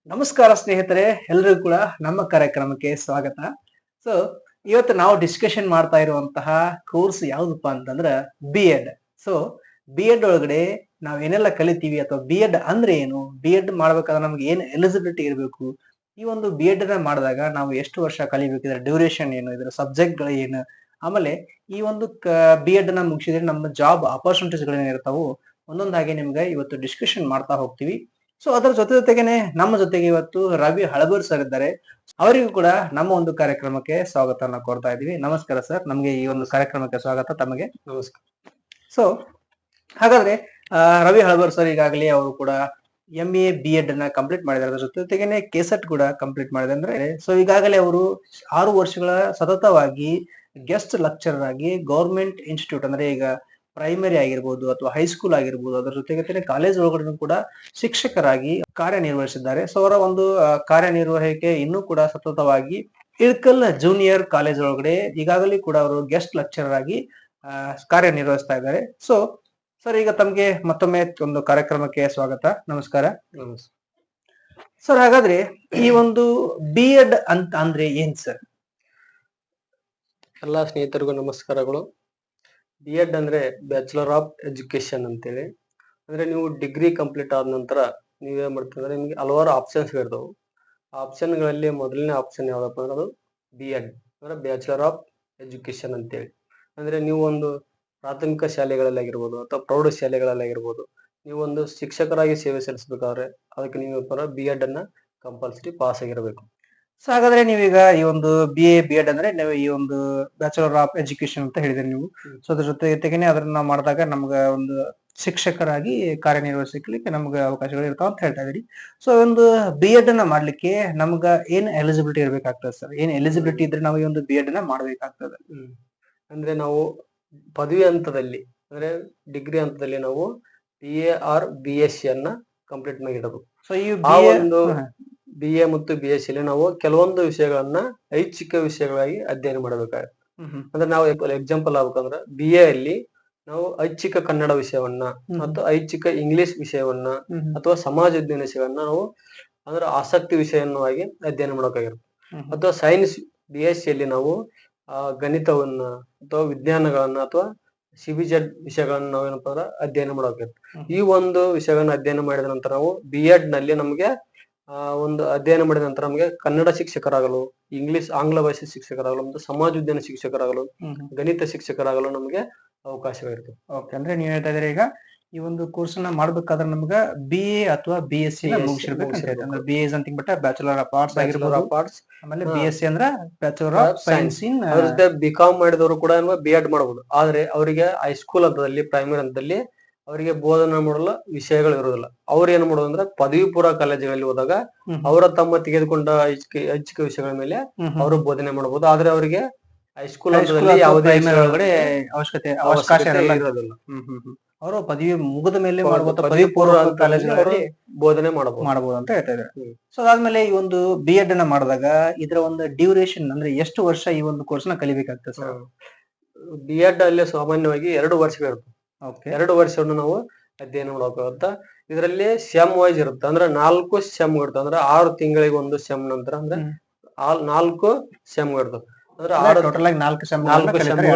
ನಮಸ್ಕಾರ ಸ್ನೇಹಿತರೆ, ಎಲ್ರಿಗೂ ಕೂಡ ನಮ್ಮ ಕಾರ್ಯಕ್ರಮಕ್ಕೆ ಸ್ವಾಗತ. ಸೊ ಇವತ್ತು ನಾವು ಡಿಸ್ಕಷನ್ ಮಾಡ್ತಾ ಇರುವಂತಹ ಕೋರ್ಸ್ ಯಾವ್ದಪ್ಪ ಅಂತಂದ್ರ B Ed. So B Ed ಒಳಗಡೆ ನಾವ್ ಏನೆಲ್ಲ ಕಲಿತೀವಿ ಅಥವಾ ಬಿ ಎಡ್ ಅಂದ್ರೆ ಏನು, ಬಿ ಎಡ್ ಮಾಡ್ಬೇಕಾದ್ರೆ ನಮ್ಗೆ ಏನ್ ಎಲಿಜಿಬಿಲಿಟಿ ಇರಬೇಕು, ಈ ಒಂದು ಬಿ ಎಡ್ ನ ಮಾಡಿದಾಗ ನಾವು ಎಷ್ಟು ವರ್ಷ ಕಲಿಬೇಕು, ಇದರ ಡ್ಯೂರೇಷನ್ ಏನು, ಇದರ ಸಬ್ಜೆಕ್ಟ್ ಗಳು ಏನು, ಆಮೇಲೆ ಈ ಒಂದು ಬಿ ಎಡ್ ನ ಮುಗಿಸಿದ್ರೆ ನಮ್ಮ ಜಾಬ್ ಅಪರ್ಚುನಿಟೀಸ್ ಗಳು ಏನಿರ್ತಾವು ಒಂದೊಂದಾಗಿ ನಿಮ್ಗೆ ಇವತ್ತು ಡಿಸ್ಕಷನ್ ಮಾಡ್ತಾ ಹೋಗ್ತೀವಿ. ಸೊ ಅದರ ಜೊತೆಗೇನೆ ನಮ್ಮ ಜೊತೆಗೆ ಇವತ್ತು ರವಿ ಹಳಬರ್ ಸರ್ ಇದ್ದಾರೆ. ಅವರಿಗೂ ಕೂಡ ನಮ್ಮ ಒಂದು ಕಾರ್ಯಕ್ರಮಕ್ಕೆ ಸ್ವಾಗತನ ಕೋರ್ತಾ ಇದೀವಿ. ನಮಸ್ಕಾರ ಸರ್, ನಮ್ಗೆ ಈ ಒಂದು ಕಾರ್ಯಕ್ರಮಕ್ಕೆ ಸ್ವಾಗತ ತಮಗೆ. ನಮಸ್ಕಾರ. ಸೊ ಹಾಗಾದ್ರೆ ರವಿ ಹಳಬರ್ ಸರ್ ಈಗಾಗಲೇ ಅವರು ಕೂಡ MA B.Ed ನ ಕಂಪ್ಲೀಟ್ ಮಾಡಿದ್ದಾರೆ. ಅದ್ರ ಜೊತೆಗೇನೆ ಕೆಸೆಟ್ ಕೂಡ ಕಂಪ್ಲೀಟ್ ಮಾಡಿದೆ. ಅಂದ್ರೆ ಸೊ ಈಗಾಗಲೇ ಅವರು 6 ವರ್ಷಗಳ ಸತತವಾಗಿ ಗೆಸ್ಟ್ ಲೆಕ್ಚರರ್ ಆಗಿ ಗೌರ್ಮೆಂಟ್ ಇನ್ಸ್ಟಿಟ್ಯೂಟ್ ಅಂದ್ರೆ ಈಗ ಪ್ರೈಮರಿ ಆಗಿರ್ಬೋದು ಅಥವಾ ಹೈಸ್ಕೂಲ್ ಆಗಿರ್ಬೋದು, ಅದರ ಜೊತೆಗೆ ಕಾಲೇಜ್ ಒಳಗಡೆ ಕೂಡ ಶಿಕ್ಷಕರಾಗಿ ಕಾರ್ಯನಿರ್ವಹಿಸಿದ್ದಾರೆ. ಸೊ ಅವರ ಒಂದು ಕಾರ್ಯನಿರ್ವಹಣೆಗೆ ಇನ್ನೂ ಕೂಡ ಸತತವಾಗಿ ಇಳ್ಕಲ್ ಜೂನಿಯರ್ ಕಾಲೇಜ್ ಒಳಗಡೆ ಈಗಾಗಲೇ ಕೂಡ ಅವರು ಗೆಸ್ಟ್ ಲೆಕ್ಚರರ್ ಆಗಿ ಕಾರ್ಯನಿರ್ವಹಿಸ್ತಾ ಇದ್ದಾರೆ. ಸೊ ಸರ್, ಈಗ ತಮ್ಗೆ ಮತ್ತೊಮ್ಮೆ ಒಂದು ಕಾರ್ಯಕ್ರಮಕ್ಕೆ ಸ್ವಾಗತ. ನಮಸ್ಕಾರ. ಸರ್, ಹಾಗಾದ್ರೆ ಈ ಒಂದು ಬಿ ಎಡ್ ಅಂತ ಅಂದ್ರೆ ಏನ್ ಸರ್? ಎಲ್ಲಾ ಸ್ನೇಹಿತರಿಗೂ ನಮಸ್ಕಾರಗಳು. ಬಿ ಎಡ್ ಅಂದ್ರೆ ಬ್ಯಾಚುಲರ್ ಆಫ್ ಎಜುಕೇಶನ್ ಅಂತೇಳಿ. ಅಂದ್ರೆ ನೀವು ಡಿಗ್ರಿ ಕಂಪ್ಲೀಟ್ ಆದ ನಂತರ ನೀವೇನ್ ಮಾಡ್ತೀವಿ ನಿಮ್ಗೆ ಹಲವಾರು ಆಪ್ಷನ್ಸ್ ಇರ್ತಾವೆ. ಆ ಆಪ್ಷನ್ಗಳಲ್ಲಿ ಮೊದಲನೇ ಆಪ್ಷನ್ ಯಾವ್ದಪ್ಪ ಅಂದ್ರೆ ಅದು ಬಿ ಎಡ್ ಅಂದ್ರೆ ಬ್ಯಾಚುಲರ್ ಆಫ್ ಎಜುಕೇಶನ್ ಅಂತೇಳಿ. ಅಂದ್ರೆ ನೀವು ಒಂದು ಪ್ರಾಥಮಿಕ ಶಾಲೆಗಳಲ್ಲಿ ಆಗಿರ್ಬೋದು ಅಥವಾ ಪ್ರೌಢ ಶಾಲೆಗಳಲ್ಲಿ ಆಗಿರ್ಬೋದು, ನೀವು ಒಂದು ಶಿಕ್ಷಕರಾಗಿ ಸೇವೆ ಸಲ್ಲಿಸಬೇಕಾದ್ರೆ ಅದಕ್ಕೆ ನೀವು ಬಿ ಎಡ್ ಅನ್ನ ಕಂಪಲ್ಸರಿ ಪಾಸ್ ಆಗಿರಬೇಕು. ಸೊ ಹಾಗಾದ್ರೆ ನೀವೀಗ ಈ ಒಂದು B.Ed ಅಂದ್ರೆ ನೀವು ಈ ಒಂದು ಬ್ಯಾಚುಲರ್ ಆಫ್ ಎಜುಕೇಶನ್ ಅಂತ ಹೇಳಿದ್ರಿ ನೀವು. ಸೊ ಅದ್ರ ಜೊತೆಗೇನೆ ಅದನ್ನ ಮಾಡಿದಾಗ ನಮ್ಗ ಒಂದು ಶಿಕ್ಷಕರಾಗಿ ಕಾರ್ಯನಿರ್ವಹಿಸಲಿಕ್ಕೆ ನಮ್ಗೆ ಅವಕಾಶಗಳು ಇರ್ತಾವ ಅಂತ ಹೇಳ್ತಾ ಇದೀರಿ. ಸೊ ಒಂದು B.Ed ಅನ್ನ ಮಾಡ್ಲಿಕ್ಕೆ ನಮ್ಗ ಏನ್ ಎಲಿಜಿಬಿಲಿಟಿ ಇರ್ಬೇಕಾಗ್ತದೆ ಸರ್? ಏನ್ ಎಲಿಜಿಬಿಲಿಟಿ ಇದ್ರೆ ನಾವು ಈ ಒಂದು B.Ed ಅನ್ನ ಮಾಡ್ಬೇಕಾಗ್ತದೆ? ಅಂದ್ರೆ ನಾವು ಪದವಿ ಹಂತದಲ್ಲಿ ಅಂದ್ರೆ ಡಿಗ್ರಿ ಹಂತದಲ್ಲಿ ನಾವು BA ಆರ್ BSc ಅನ್ನ ಕಂಪ್ಲೀಟ್ ಮಾಡಿಡಬೇಕು. ಸೊ ಈ ಆ ಒಂದು BA ಮತ್ತು BSc ಅಲ್ಲಿ ನಾವು ಕೆಲವೊಂದು ವಿಷಯಗಳನ್ನ ಐಚ್ಛಿಕ ವಿಷಯಗಳಾಗಿ ಅಧ್ಯಯನ ಮಾಡಬೇಕಾಗುತ್ತೆ. ಅಂದ್ರೆ ನಾವು ಎಕ್ಸಾಂಪಲ್ ಆಗ್ಬೇಕಂದ್ರೆ BA ಅಲ್ಲಿ ನಾವು ಐಚ್ಛಿಕ ಕನ್ನಡ ವಿಷಯವನ್ನ ಮತ್ತು ಐಚ್ಛಿಕ ಇಂಗ್ಲಿಷ್ ವಿಷಯವನ್ನ ಅಥವಾ ಸಮಾಜ ವಿಜ್ಞಾನ ವಿಷಯವನ್ನ ನಾವು ಅಂದ್ರೆ ಆಸಕ್ತಿ ವಿಷಯವಾಗಿ ಅಧ್ಯಯನ ಮಾಡಬೇಕಾಗಿರುತ್ತೆ. ಅಥವಾ ಸೈನ್ಸ್ BSc ಅಲ್ಲಿ ನಾವು ಗಣಿತವನ್ನ ಅಥವಾ ವಿಜ್ಞಾನಗಳನ್ನ ಅಥವಾ CBZ ವಿಷಯಗಳನ್ನ ನಾವೇನಪ್ಪ ಅಂದ್ರೆ ಅಧ್ಯಯನ ಮಾಡಬೇಕಾಗುತ್ತೆ. ಈ ಒಂದು ವಿಷಯಗಳನ್ನ ಅಧ್ಯಯನ ಮಾಡಿದ ನಂತರ ನಾವು B.Ed ನಲ್ಲಿ ನಮಗೆ ಒಂದು ಅಧ್ಯಯನ ಮಾಡಿದ ನಂತರ ನಮಗೆ ಕನ್ನಡ ಶಿಕ್ಷಕರಾಗಲು, ಆಂಗ್ಲ ಭಾಷೆ ಶಿಕ್ಷಕರಾಗಲು ಮತ್ತು ಸಮಾಜ ವಿಜ್ಞಾನ ಶಿಕ್ಷಕರಾಗಲು, ಗಣಿತ ಶಿಕ್ಷಕರಾಗಲು ನಮಗೆ ಅವಕಾಶವಿರ್ತದೆ. ಓಕೆ, ಅಂದ್ರೆ ನೀವ್ ಹೇಳ್ತಾ ಇದ್ರೆ ಈಗ ಈ ಒಂದು ಕೋರ್ಸ್ ನ ಮಾಡ್ಬೇಕಾದ್ರೆ ನಮ್ಗ BA ಅಥವಾ BSc ಮುಗಿಸಿರ್ಬೇಕು. ಅಂದ್ರೆ BA ಅಂತ ಬಿಟ್ಟ ಬ್ಯಾಚುಲರ್ ಆಫ್ ಆರ್ಟ್ಸ್ ಆಗಿರ್ಬೋದು, ಆಮೇಲೆ BSc ಅಂದ್ರ ಬ್ಯಾಚುಲರ್ ಆಫ್ ಸೈನ್ಸ್ ಇನ್. ಅದ್ರ ಜೊತೆ BCom ಮಾಡಿದವರು ಕೂಡ B.Ed ಮಾಡಬಹುದು. ಆದ್ರೆ ಅವರಿಗೆ ಹೈಸ್ಕೂಲ್ ಹಂತದಲ್ಲಿ ಪ್ರೈಮರಿ ಹಂತದಲ್ಲಿ ಅವರಿಗೆ ಬೋಧನೆ ಮಾಡಲು ವಿಷಯಗಳು ಇರುವುದಿಲ್ಲ. ಅವ್ರು ಏನ್ ಮಾಡೋದು ಅಂದ್ರೆ ಪದವಿ ಪೂರ್ವ ಕಾಲೇಜುಗಳಲ್ಲಿ ಹೋದಾಗ ಅವರ ತಮ್ಮ ತೆಗೆದುಕೊಂಡ ಐಚ್ಛಿಕ ವಿಷಯಗಳ ಮೇಲೆ ಅವರು ಬೋಧನೆ ಮಾಡಬಹುದು. ಆದ್ರೆ ಅವರಿಗೆ ಹೈಸ್ಕೂಲ್ ಹಂತದಲ್ಲಿ ಯಾವುದೇ ಒಳಗಡೆ ಅವಕಾಶ ಇರೋದಿಲ್ಲ. ಅವರು ಪದವಿ ಮುಗಿದ ಮೇಲೆ ಪದವಿ ಪೂರ್ವ ಕಾಲೇಜುಗಳಲ್ಲಿ ಬೋಧನೆ ಮಾಡಬಹುದು ಅಂತ ಹೇಳ್ತಾ ಇದ್ದಾರೆ. ಸೊ ಅದಾದ್ಮೇಲೆ ಈ ಒಂದು B.Ed ಅನ್ನ ಮಾಡಿದಾಗ ಇದರ ಒಂದು ಡ್ಯೂರೇಷನ್ ಅಂದ್ರೆ ಎಷ್ಟು ವರ್ಷ ಈ ಒಂದು ಕೋರ್ಸ್ ನ ಕಲಿಬೇಕಾಗ್ತದೆ ಸರ್? B.Ed ಅಲ್ಲಿ ಸಾಮಾನ್ಯವಾಗಿ 2 ವರ್ಷಗಳಿರುತ್ತೆ. 2 ವರ್ಷವನ್ನು ನಾವು ಅಧ್ಯಯನ ಮಾಡಬೇಕಾಗುತ್ತ. ಇದರಲ್ಲಿ ಸೆಮ್ ವೈಸ್ ಇರುತ್ತೆ. ಅಂದ್ರೆ 4 ಸೆಮ್ ಇರುತ್ತೆ. ಅಂದ್ರೆ 6 ತಿಂಗಳಿಗೆ ಒಂದು ಸೆಮ್ ನಂತರ ಅಂದ್ರೆ 4 ಸೆಮ್ ಇರ್ತದೆ. ಅಂದ್ರೆ ಟೋಟಲ್ ಆಗಿ 4 ಸೆಮ್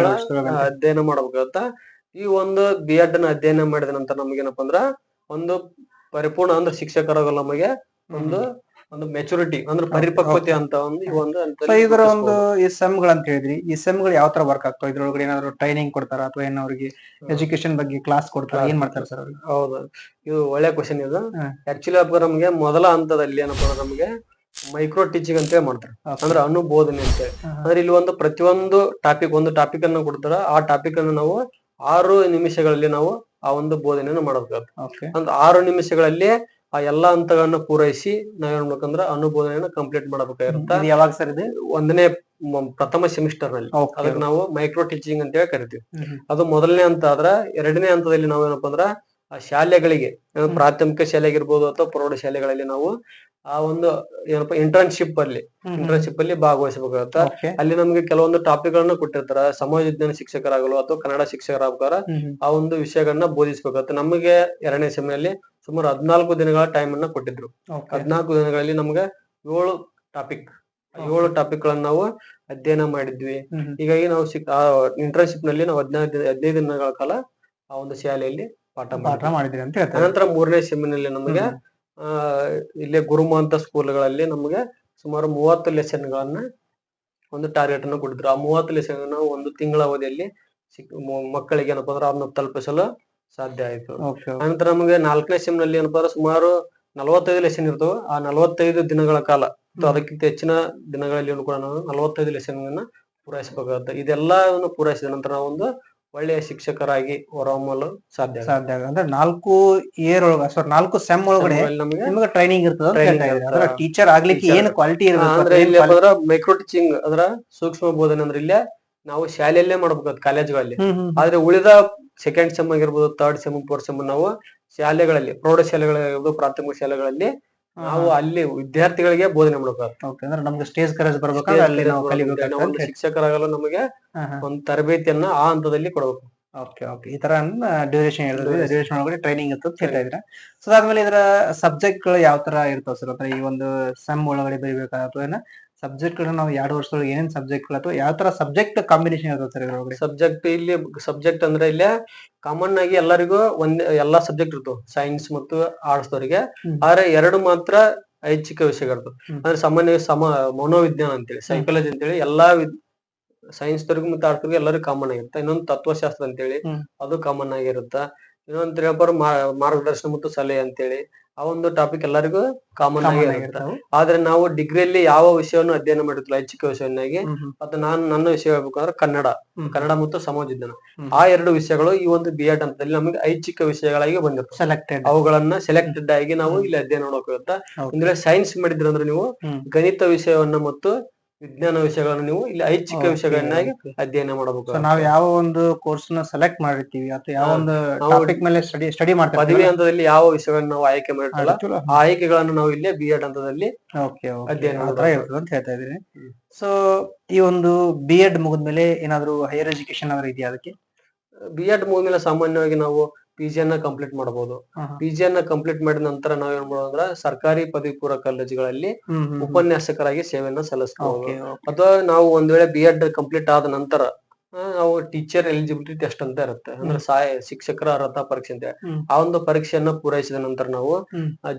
ಅಧ್ಯಯನ ಮಾಡಬೇಕಾಗುತ್ತ. ಈ ಒಂದು B.Ed ನ ಅಧ್ಯಯನ ಮಾಡಿದ ನಂತರ ನಮಗೇನಪ್ಪ ಅಂದ್ರ ಒಂದು ಪರಿಪೂರ್ಣ ಅಂದ್ರೆ ಶಿಕ್ಷಕರಾಗಲು ನಮಗೆ ಒಂದು ಮೆಚುರಿಟಿ ಅಂದ್ರೆ ಪರಿಪಕ್ವತೆ ಅಂತ ಇದರ ಒಂದು ಈ ಸೆಮ್ ಗಳು ಅಂತ ಹೇಳಿದ್ರಿ, ಈ ಸೆಮ್ ಗಳು ಯಾವ ತರ ವರ್ಕ್ ಆಗ್ತಾವ? ಇದ್ರೊಳಗಡೆ ಏನಾದ್ರು ಟ್ರೈನಿಂಗ್ ಕೊಡ್ತಾರ ಅಥವಾ ಏನೋ ಅವ್ರಿಗೆ ಎಜುಕೇಶನ್ ಬಗ್ಗೆ ಕ್ಲಾಸ್ ಕೊಡ್ತಾರ? ಏನ್ ಮಾಡ್ತಾರೆ ಸರ್ ಅವ್ರಿಗೆ? ಹೌದು, ಇದು ಒಳ್ಳೆ ಕ್ವಶನ್ ಇದು. ಆಕ್ಚುಲಿ ನಮ್ಗೆ ಮೊದಲ ಹಂತದಲ್ಲಿ ಏನಪ್ಪಾ ನಮ್ಗೆ ಮೈಕ್ರೋ ಟೀಚಿಂಗ್ ಅಂತ ಮಾಡ್ತಾರೆ. ಅಂದ್ರೆ ಅನುಬೋಧನೆ ಅಂತ. ಅಂದ್ರೆ ಇಲ್ಲಿ ಪ್ರತಿಯೊಂದು ಒಂದು ಟಾಪಿಕ್ ಅನ್ನು ಕೊಡ್ತಾರ. ಆ ಟಾಪಿಕ್ ಅನ್ನು ನಾವು 6 ನಿಮಿಷಗಳಲ್ಲಿ ನಾವು ಆ ಒಂದು ಬೋಧನೆಯನ್ನು ಮಾಡಬೇಕಾಗುತ್ತೆ. ಅಂದ್ರೆ 6 ನಿಮಿಷಗಳಲ್ಲಿ ಆ ಎಲ್ಲಾ ಹಂತಗಳನ್ನ ಪೂರೈಸಿ ನಾವೇನ್ ಮಾಡ್ಬೇಕಂದ್ರ ಅನುಬೋಧನೆಯನ್ನ ಕಂಪ್ಲೀಟ್ ಮಾಡಬೇಕಾಗಿರುತ್ತೆ. ಯಾವಾಗ ಸರ್ ಇದು? ಪ್ರಥಮ ಸೆಮಿಸ್ಟರ್ ನಲ್ಲಿ ಅದಕ್ಕೆ ನಾವು ಮೈಕ್ರೋ ಟೀಚಿಂಗ್ ಅಂತ ಹೇಳಿ ಕರಿತೀವಿ. ಅದು ಮೊದಲನೇ ಹಂತ ಆದ್ರ, 2ನೇ ಹಂತದಲ್ಲಿ ನಾವೇನಪ್ಪ ಅಂದ್ರ ಆ ಶಾಲೆಗಳಿಗೆ ಪ್ರಾಥಮಿಕ ಶಾಲೆ ಆಗಿರ್ಬೋದು ಅಥವಾ ಪ್ರೌಢ ಶಾಲೆಗಳಲ್ಲಿ ನಾವು ಆ ಒಂದು ಏನಪ್ಪಾ ಇಂಟರ್ನ್ಶಿಪ್ ಅಲ್ಲಿ ಭಾಗವಹಿಸಬೇಕಾಗತ್ತ. ಓಕೆ. ಅಲ್ಲಿ ನಮ್ಗೆ ಕೆಲವೊಂದು ಟಾಪಿಕ್ ಗಳನ್ನ ಕೊಟ್ಟಿರ್ತಾರ. ಸಮಾಜ ವಿಜ್ಞಾನ ಶಿಕ್ಷಕರಾಗಲು ಅಥವಾ ಕನ್ನಡ ಶಿಕ್ಷಕರಾಗಬೇಕಾದ್ರ ಆ ಒಂದು ವಿಷಯಗಳನ್ನ ಬೋಧಿಸಬೇಕಾಗತ್ತೆ. ನಮಗೆ 2ನೇ ಸೆಮಿನಲ್ಲಿ ಸುಮಾರು 14 ದಿನಗಳ ಟೈಮ್ ಅನ್ನ ಕೊಟ್ಟಿದ್ರು. 14 ದಿನಗಳಲ್ಲಿ ನಮ್ಗೆ 7 ಟಾಪಿಕ್ 7 ಟಾಪಿಕ್ ಗಳನ್ನ ನಾವು ಅಧ್ಯಯನ ಮಾಡಿದ್ವಿ. ಹೀಗಾಗಿ ನಾವು ಇಂಟರ್ನ್ಶಿಪ್ ನಲ್ಲಿ ನಾವು 15 ದಿನಗಳ ಕಾಲ ಆ ಒಂದು ಶಾಲೆಯಲ್ಲಿ ಪಾಠ ಮಾಡಿದ್ರಿ ಅಂತ ಹೇಳ್ತಾರೆ. ಅನಂತರ 3ನೇ ಸೆಮಿನಲ್ಲಿ ನಮಗೆ ಇಲ್ಲೇ ಗುರುಮಂತ ಸ್ಕೂಲ್ಗಳಲ್ಲಿ ನಮಗೆ ಸುಮಾರು 30 ಲೆಸನ್ ಗಳನ್ನ ಒಂದು ಟಾರ್ಗೆಟ್ ಅನ್ನು ಕೊಟ್ಟಿದ್ರು. ಆ 30 ಲೆಸನ್ ನಾವು ಒಂದು ತಿಂಗಳ ಅವಧಿಯಲ್ಲಿ ಮಕ್ಕಳಿಗೆ ಏನಪ್ಪಾ ಅಂದ್ರೆ ಅದನ್ನ ತಲುಪಿಸಲು ಸಾಧ್ಯ ಆಯ್ತು. ಅನಂತರ ನಮಗೆ 4ನೇ ಸೆಮಿನಲ್ಲಿ ಏನಪ್ಪಾ ಅಂದ್ರೆ ಸುಮಾರು 45 ಲೆಸನ್ ಇರ್ತವೆ. ಆ 45 ದಿನಗಳ ಕಾಲ ಅಥವಾ ಅದಕ್ಕಿಂತ ಹೆಚ್ಚಿನ ದಿನಗಳಲ್ಲಿ ಕೂಡ ನಾವು 45 ಲೆಸನ್ ಅನ್ನ ಪೂರೈಸಬೇಕಾಗುತ್ತೆ. ಇದೆಲ್ಲವನ್ನು ಪೂರೈಸಿದ ನಂತರ ನಾವು ಒಂದು ಒಳ್ಳೆಯ ಶಿಕ್ಷಕರಾಗಿ ಹೊರಹೊಮ್ಮಲು ಸಾಧ್ಯ ಅಂದ್ರೆ 4 ಇಯರ್ ಒಳಗ 4 ಸೆಮ್ ಒಳಗಡೆ ನಿಮಗೆ ಟ್ರೈನಿಂಗ್ ಇರ್ತದೆ. ಟೀಚರ್ ಆಗ್ಲಿಕ್ಕೆ ಏನು ಕ್ವಾಲಿಟಿ ಇರಬೇಕು ಅಂದ್ರೆ ಇಲ್ಲಿ ಮೈಕ್ರೋ ಟೀಚಿಂಗ್ ಅಂದ್ರೆ ಸೂಕ್ಷ್ಮ ಬೋಧನೆ ಅಂದ್ರೆ ಇಲ್ಲೇ ನಾವು ಶಾಲೆಯಲ್ಲೇ ಮಾಡ್ಬೇಕಾಗುತ್ತೆ ಕಾಲೇಜ್ಗಳಲ್ಲಿ. ಆದ್ರೆ ಉಳಿದ 2nd ಸೆಮ್ ಆಗಿರ್ಬೋದು, 3rd ಸೆಮ್, 4th ಸೆಮ್ ನಾವು ಶಾಲೆಗಳಲ್ಲಿ ಪ್ರೌಢಶಾಲೆಗಳಿರ್ಬೋದು, ಪ್ರಾಥಮಿಕ ಶಾಲೆಗಳಲ್ಲಿ ನಾವು ಅಲ್ಲಿ ವಿದ್ಯಾರ್ಥಿಗಳಿಗೆ ಬೋಧನೆ ಮಾಡ್ಬೇಕಾಗುತ್ತೆ. ಅಂದ್ರೆ ನಮ್ಗೆ ಸ್ಟೇಜ್ ಕರೇಜ್ ಬರ್ಬೇಕಾದ್ರೆ ಅಲ್ಲಿ ನಾವು ಕಲಿಬೇಕು. ಶಿಕ್ಷಕರಾಗಲು ನಮಗೆ ಒಂದು ತರಬೇತಿಯನ್ನ ಆ ಹಂತದಲ್ಲಿ ಕೊಡಬೇಕು. ಈ ತರ ಡ್ಯೂರೇಷನ್ ಇರ್ತದೆ. ಡ್ಯೂರೇಷನ್ ಒಳಗಡೆ ಟ್ರೈನಿಂಗ್ ಇರ್ತದೆ ಅಂತ ಹೇಳ್ತಾ ಇದ್ರ. ಸೊ ಅದಾದ್ಮೇಲೆ ಇದರ ಸಬ್ಜೆಕ್ಟ್ ಗಳು ಯಾವ ತರ ಇರ್ತಾವ ಸರ್? ಅಂದ್ರೆ ಈ ಒಂದು ಸೆಮ್ ಒಳಗಡೆ ಬರೀಬೇಕಾ ಅಥವಾ ಏನ ಸಬ್ಜೆಕ್ಟ್ ಗಳನ್ನ ನಾವು 2 ವರ್ಷದೊಳಗೆ ಏನೇನ್ ಸಬ್ಜೆಕ್ಟ್ ಗಳು ಅಥವಾ ಯಾವ ತರ ಸಬ್ಜೆಕ್ಟ್ ಕಾಂಬಿನೇಷನ್ ಇರ್ತದೆ ಸರ್ ಇದ್ರೊಳಗಡೆ? ಸಬ್ಜೆಕ್ಟ್ ಅಂದ್ರೆ ಇಲ್ಲೇ ಕಾಮನ್ ಆಗಿ ಎಲ್ಲರಿಗೂ ಎಲ್ಲಾ ಸಬ್ಜೆಕ್ಟ್ ಇರ್ತವೆ, ಸೈನ್ಸ್ ಮತ್ತು ಆರ್ಟ್ಸ್ ದವರಿಗೆ. ಆದ್ರೆ 2 ಮಾತ್ರ ಐಚ್ಛಿಕ ವಿಷಯಗಳು. ಅಂದ್ರೆ ಸಾಮಾನ್ಯವಾಗಿ ಮನೋವಿಜ್ಞಾನ ಅಂತೇಳಿ, ಸೈಕಾಲಜಿ ಅಂತೇಳಿ ಎಲ್ಲಾ ಸೈನ್ಸ್ ದವರಿಗೂ ಮತ್ತು ಆರ್ಟ್ಸ್ ದವರಿಗೂ ಎಲ್ಲರಿಗೂ ಕಾಮನ್ ಆಗಿರುತ್ತೆ. ಇನ್ನೊಂದು ತತ್ವಶಾಸ್ತ್ರ ಅಂತೇಳಿ ಅದು ಕಾಮನ್ ಆಗಿರುತ್ತ. ಇನ್ನೊಂದು ಮಾರ್ಗದರ್ಶನ ಮತ್ತು ಸಲಹೆ ಅಂತೇಳಿ ಆ ಒಂದು ಟಾಪಿಕ್ ಎಲ್ಲರಿಗೂ ಕಾಮನ್ ಆಗಿರುತ್ತೆ. ಆದ್ರೆ ನಾವು ಡಿಗ್ರಿಯಲ್ಲಿ ಯಾವ ವಿಷಯವನ್ನು ಅಧ್ಯಯನ ಮಾಡಿರ್ತಿಲ್ಲ ಐಚ್ಛಿಕ ವಿಷಯವನ್ನಾಗಿ, ಅದು ನನ್ನ ವಿಷಯ ಹೇಳ್ಬೇಕಂದ್ರೆ ಕನ್ನಡ ಮತ್ತು ಸಮಾಜ ವಿಜ್ಞಾನ. ಆ 2 ವಿಷಯಗಳು ಈ ಒಂದು B.Ed ಹಂತದಲ್ಲಿ ನಮಗೆ ಐಚ್ಛಿಕ ವಿಷಯಗಳಾಗಿ ಬಂದಿರ್ತವೆ. ಅವುಗಳನ್ನ ಸೆಲೆಕ್ಟೆಡ್ ಆಗಿ ನಾವು ಇಲ್ಲಿ ಅಧ್ಯಯನ ಮಾಡೋಕೆ. ಅಂದ್ರೆ ಸೈನ್ಸ್ ಮಾಡಿದ್ರಂದ್ರೆ ನೀವು ಗಣಿತ ವಿಷಯವನ್ನ ಮತ್ತು ವಿಜ್ಞಾನ ವಿಷಯಗಳನ್ನು ನೀವು ಇಲ್ಲಿ ಐಚ್ಛಿಕ ವಿಷಯಗಳನ್ನಾಗಿ ಅಧ್ಯಯನ ಮಾಡಬೇಕು. ನಾವು ಯಾವ ಒಂದು ಕೋರ್ಸ್ ನ ಸೆಲೆಕ್ಟ್ ಮಾಡಿರ್ತೀವಿ ಅಥವಾ ಯಾವ ಒಂದು ಟಾಪಿಕ್ ಮೇಲೆ ಸ್ಟಡಿ ಮಾಡ್ತೀವಿ, ಪದವಿ ಹಂತದಲ್ಲಿ ಯಾವ ವಿಷಯಗಳನ್ನು ನಾವು ಆಯ್ಕೆ ಮಾಡಿರ್ತೀವಲ್ಲ ಆ ಆಯ್ಕೆಗಳನ್ನು ನಾವು ಇಲ್ಲೇ B.Ed ಹಂತದಲ್ಲಿ ಅಧ್ಯಯನ ಅಂತ ಹೇಳ್ತಾ ಇದ್ದೀನಿ. ಸೊ ಈ ಒಂದು B.Ed ಮುಗಿದ್ಮೇಲೆ ಏನಾದ್ರು ಹೈಯರ್ ಎಜುಕೇಶನ್ ಆದ್ರೆ ಇದೆಯಾ ಅದಕ್ಕೆ? B.Ed ಮುಗಿದ್ಮೇಲೆ ಸಾಮಾನ್ಯವಾಗಿ ನಾವು PG ಅನ್ನ ಕಂಪ್ಲೀಟ್ ಮಾಡಬಹುದು. PG ಅನ್ನ ಕಂಪ್ಲೀಟ್ ಮಾಡಿದ ನಂತರ ನಾವ್ ಏನ್ ಮಾಡೋದು ಅಂದ್ರೆ ಸರ್ಕಾರಿ ಪದವಿ ಪೂರ್ವ ಕಾಲೇಜುಗಳಲ್ಲಿ ಉಪನ್ಯಾಸಕರಾಗಿ ಸೇವೆಯನ್ನ ಸಲ್ಲಿಸಬಹುದು. ಅಥವಾ ನಾವು ಒಂದ್ ವೇಳೆ B.Ed ಕಂಪ್ಲೀಟ್ ಆದ ನಂತರ ನಾವು ಟೀಚರ್ ಎಲಿಜಿಬಿಲಿಟಿ ಟೆಸ್ಟ್ ಅಂತ ಇರುತ್ತೆ. ಅಂದ್ರೆ ಶಿಕ್ಷಕರ ಅರ್ಹತಾ ಪರೀಕ್ಷೆ ಅಂತ. ಆ ಒಂದು ಪರೀಕ್ಷೆಯನ್ನ ಪೂರೈಸಿದ ನಂತರ ನಾವು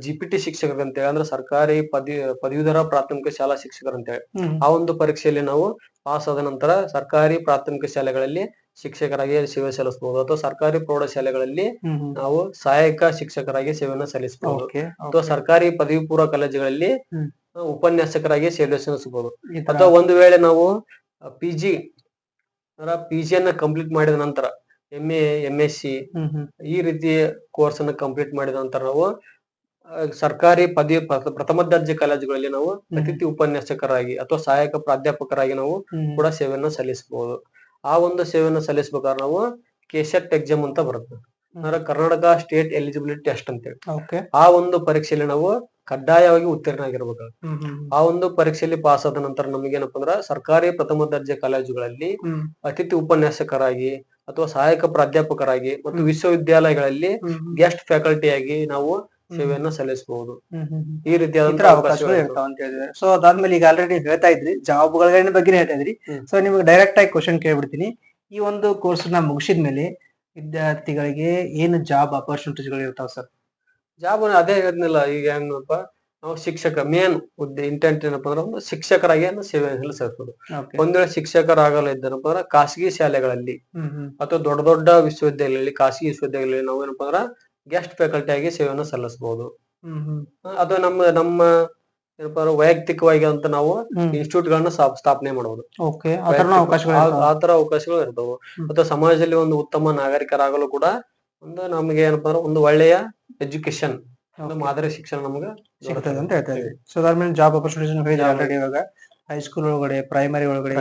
GPT ಶಿಕ್ಷಕರು ಅಂತೇಳಿ, ಅಂದ್ರೆ ಸರ್ಕಾರಿ ಪದವೀಧರ ಪ್ರಾಥಮಿಕ ಶಾಲಾ ಶಿಕ್ಷಕರು ಅಂತೇಳಿ ಆ ಒಂದು ಪರೀಕ್ಷೆಯಲ್ಲಿ ನಾವು ಪಾಸ್ ಆದ ನಂತರ ಸರ್ಕಾರಿ ಪ್ರಾಥಮಿಕ ಶಾಲೆಗಳಲ್ಲಿ ಶಿಕ್ಷಕರಾಗಿ ಸೇವೆ ಸಲ್ಲಿಸಬಹುದು. ಅಥವಾ ಸರ್ಕಾರಿ ಪ್ರೌಢಶಾಲೆಗಳಲ್ಲಿ ನಾವು ಸಹಾಯಕ ಶಿಕ್ಷಕರಾಗಿ ಸೇವೆಯನ್ನು ಸಲ್ಲಿಸಬಹುದು. ಅಥವಾ ಸರ್ಕಾರಿ ಪದವಿ ಪೂರ್ವ ಕಾಲೇಜುಗಳಲ್ಲಿ ಉಪನ್ಯಾಸಕರಾಗಿ ಸೇವೆ ಸಲ್ಲಿಸಬಹುದು. ಅಥವಾ ಒಂದು ವೇಳೆ ನಾವು PG ಅನ್ನ ಕಂಪ್ಲೀಟ್ ಮಾಡಿದ ನಂತರ MA MSc ಈ ರೀತಿ ಕೋರ್ಸ್ ಅನ್ನ ಕಂಪ್ಲೀಟ್ ಮಾಡಿದ ನಂತರ ನಾವು ಸರ್ಕಾರಿ ಪ್ರಥಮ ದರ್ಜೆ ಕಾಲೇಜುಗಳಲ್ಲಿ ನಾವು ಅತಿಥಿ ಉಪನ್ಯಾಸಕರಾಗಿ ಅಥವಾ ಸಹಾಯಕ ಪ್ರಾಧ್ಯಾಪಕರಾಗಿ ನಾವು ಕೂಡ ಸೇವೆಯನ್ನ ಸಲ್ಲಿಸಬಹುದು. ಆ ಒಂದು ಸೇವೆಯನ್ನು ಸಲ್ಲಿಸಬೇಕಾದ್ರೆ ನಾವು KSET ಎಕ್ಸಾಮ್ ಅಂತ ಬರುತ್ತೆ. ಅಂದ್ರೆ ಕರ್ನಾಟಕ ಸ್ಟೇಟ್ ಎಲಿಜಿಬಿಲಿಟಿ ಟೆಸ್ಟ್ ಅಂತೇಳಿ. ಆ ಒಂದು ಪರೀಕ್ಷೆಯಲ್ಲಿ ನಾವು ಕಡ್ಡಾಯವಾಗಿ ಉತ್ತೀರ್ಣ ಆಗಿರ್ಬೇಕಾಗುತ್ತೆ. ಆ ಒಂದು ಪರೀಕ್ಷೆಯಲ್ಲಿ ಪಾಸ್ ಆದ ನಂತರ ನಮಗೆ ಏನಪ್ಪಾ ಅಂದ್ರೆ ಸರ್ಕಾರಿ ಪ್ರಥಮ ದರ್ಜೆ ಕಾಲೇಜುಗಳಲ್ಲಿ ಅತಿಥಿ ಉಪನ್ಯಾಸಕರಾಗಿ ಅಥವಾ ಸಹಾಯಕ ಪ್ರಾಧ್ಯಾಪಕರಾಗಿ ಮತ್ತು ವಿಶ್ವವಿದ್ಯಾಲಯಗಳಲ್ಲಿ ಗೆಸ್ಟ್ ಫ್ಯಾಕಲ್ಟಿಯಾಗಿ ನಾವು ಸೇವೆಯನ್ನ ಸಲ್ಲಿಸಬಹುದು. ಈ ರೀತಿಯಾದಂತಹ ಅವಕಾಶಗಳು ಇರ್ತಾವ ಅಂತ ಹೇಳಿದ್ರೆ. ಸೊ ಅದಾದ್ಮೇಲೆ ಈಗ ಆಲ್ರೆಡಿ ಹೇಳ್ತಾ ಇದ್ರಿ ಜಾಬ್ ಗಳ ಬಗ್ಗೆ ಹೇಳ್ತಾ ಇದ್ರಿ. ಸೊ ನಿಮ್ಗೆ ಡೈರೆಕ್ಟ್ ಆಗಿ ಕ್ವಶನ್ ಕೇಳ್ಬಿಡ್ತೀನಿ. ಈ ಒಂದು ಕೋರ್ಸ್ ನ ಮುಗಿಸಿದ್ಮೇಲೆ ವಿದ್ಯಾರ್ಥಿಗಳಿಗೆ ಏನು ಜಾಬ್ ಅಪರ್ಚುನಿಟೀಸ್ಗಳು ಇರ್ತಾವ ಸರ್? ಜಾಬ್ ಅದೇ ಹೇಳಿದ್ನಲ್ಲ, ಈಗ ಹೆಂಗಪ್ಪ ನಾವು ಶಿಕ್ಷಕ ಮೇನ್ ಇಂಟೆಂಟ್ ಏನಪ್ಪಾ ಅಂದ್ರೆ ಒಂದು ಶಿಕ್ಷಕರಾಗಿ ಸೇವೆಯನ್ನು ಸಲ್ಲಿಸಬಹುದು. ಒಂದ್ ವೇಳೆ ಶಿಕ್ಷಕರಾಗಲ್ಲ ಇದ್ದಾರಪ್ಪ ಅಂದ್ರೆ ಖಾಸಗಿ ಶಾಲೆಗಳಲ್ಲಿ ಅಥವಾ ದೊಡ್ಡ ದೊಡ್ಡ ವಿಶ್ವವಿದ್ಯಾಲಯಗಳಲ್ಲಿ ಖಾಸಗಿ ವಿಶ್ವವಿದ್ಯಾಲಯಗಳಲ್ಲಿ ನಾವು ಏನಪ್ಪಾ ಅಂದ್ರೆ ಗೆಸ್ಟ್ ಫ್ಯಾಕಲ್ಟಿ ಆಗಿ ಸೇವೆಯನ್ನು ಸಲ್ಲಿಸಬಹುದು. ಅಥವಾ ನಮ್ಮ ಏನಪ್ಪಾ ವೈಯಕ್ತಿಕವಾಗಿ ಅಂತ ನಾವು ಇನ್ಸ್ಟಿಟ್ಯೂಟ್ ಗಳನ್ನ ಸ್ಥಾಪನೆ ಮಾಡಬಹುದು. ಆತರ ಅವಕಾಶಗಳು ಇರ್ತವೆ. ಅಥವಾ ಸಮಾಜದಲ್ಲಿ ಒಂದು ಉತ್ತಮ ನಾಗರಿಕರಾಗಲು ಕೂಡ ನಮಗೆ ಏನಪ್ಪಾ ಅಂದ್ರೆ ಒಂದು ಒಳ್ಳೆಯ ಎಜುಕೇಶನ್, ಮಾದರಿ ಶಿಕ್ಷಣ ನಮ್ಗೆ ಸಿಗ್ತದೆ ಅಂತ ಹೇಳ್ತಾ ಇದ್ದೀವಿ. ಸೊ ಅದಾದ್ಮೇಲೆ ಜಾಬ್ ಅಪರ್ಚುನಿಟೀಸ್ ಆಲ್ರೆಡಿ ಇವಾಗ ಹೈಸ್ಕೂಲ್ ಒಳಗಡೆ, ಪ್ರೈಮರಿ ಒಳಗಡೆ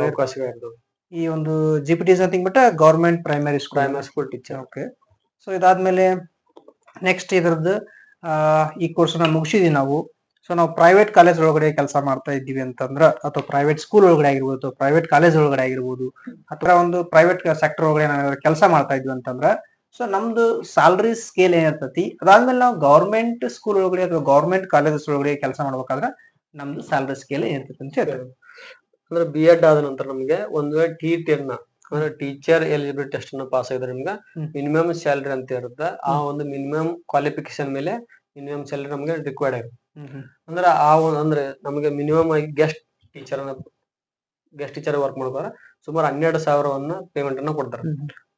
ಅವಕಾಶಗಳು ಇರ್ತವೆ. ಈ ಒಂದು GPT nothing but government primary school teacher. Okay. So ಇದಾದ್ಮೇಲೆ ನೆಕ್ಸ್ಟ್ ಇದ್ರದ್ದು ಈ ಕೋರ್ಸ್ ನ ಮುಗಿಸಿದೀವಿ ನಾವು. ಸೊ ನಾವು ಪ್ರೈವೇಟ್ ಕಾಲೇಜ್ ಒಳಗಡೆ ಕೆಲಸ ಮಾಡ್ತಾ ಇದ್ದೀವಿ ಅಂತಂದ್ರ, ಅಥವಾ ಪ್ರೈವೇಟ್ ಸ್ಕೂಲ್ ಒಳಗಡೆ ಆಗಿರ್ಬೋದು, ಅಥವಾ ಪ್ರೈವೇಟ್ ಕಾಲೇಜ್ ಒಳಗಡೆ ಆಗಿರ್ಬೋದು, ಅಥವಾ ಒಂದು ಪ್ರೈವೇಟ್ ಸೆಕ್ಟರ್ ಒಳಗಡೆ ನಾವು ಕೆಲಸ ಮಾಡ್ತಾ ಇದ್ವಿ ಅಂತಂದ್ರ, ಸೊ ನಮ್ದು ಸ್ಯಾಲರಿ ಸ್ಕೇಲ್ ಏನಿರ್ತತಿ, ಅದಾದ್ಮೇಲೆ ನಾವು ಗೌರ್ಮೆಂಟ್ ಸ್ಕೂಲ್ ಒಳಗಡೆ ಅಥವಾ ಗೌರ್ಮೆಂಟ್ ಕಾಲೇಜಸ್ ಒಳಗಡೆ ಕೆಲಸ ಮಾಡ್ಬೇಕಾದ್ರೆ ನಮ್ದು ಸ್ಯಾಲರಿ ಸ್ಕೇಲ್ ಏನಿರ್ತೈತಿ ಅಂತ ಹೇಳ್ತಾರೆ. ಅಂದ್ರೆ ಬಿ ಎಡ್ ಆದ ನಂತರ ನಮ್ಗೆ ಒಂದ್ ವೇಳೆ ಟಿ ಅನ್ನ ಅಂದ್ರೆ ಟೀಚರ್ ಎಲಿಜಿಬಿಲಿಟಿ ಟೆಸ್ಟ್ ಅನ್ನ ಪಾಸ್ ಆಗಿದ್ರೆ ನಿಮ್ಗೆ ಮಿನಿಮಮ್ ಸ್ಯಾಲರಿ ಅಂತ ಇರುತ್ತೆ. ಆ ಒಂದು ಮಿನಿಮಮ್ ಕ್ವಾಲಿಫಿಕೇಶನ್ ಮೇಲೆ ಮಿನಿಮಮ್ ಸ್ಯಾಲರಿ ನಮ್ಗೆ ರಿಕ್ವೈರ್ಡ್ ಆಗಿರುತ್ತೆ. ಅಂದ್ರೆ ಅಂದ್ರೆ ನಮಗೆ ಮಿನಿಮಮ್ ಆಗಿ ಗೆಸ್ಟ್ ಟೀಚರ್ ವರ್ಕ್ ಮಾಡ್ತಾರೆ ಸುಮಾರು 12,000 ಪೇಮೆಂಟ್ ಅನ್ನ ಕೊಡ್ತಾರೆ